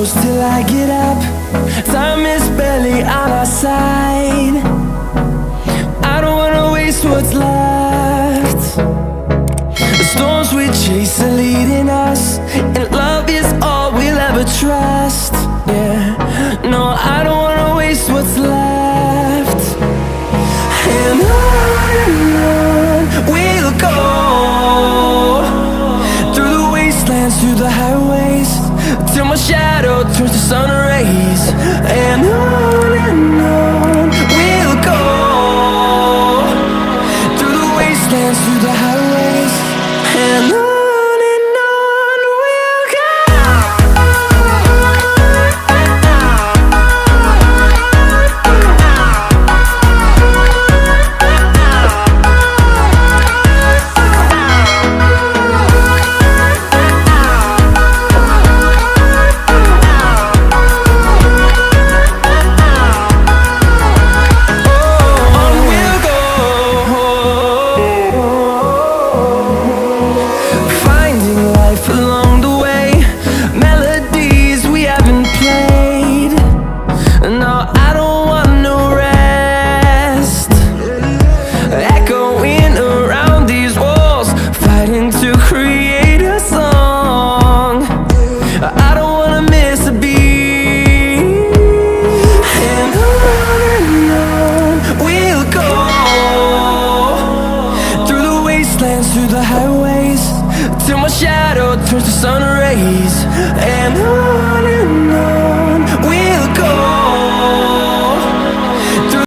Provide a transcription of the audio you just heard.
close till I get up. Time is barely on our side. I don't wanna waste what's left. The storms we chase are leading us, and love is all we'll ever trust. Yeah, no, I don't wanna waste what's left. And on we'll go, through the wastelands, through the highways, till my shadow turns to sun rays. And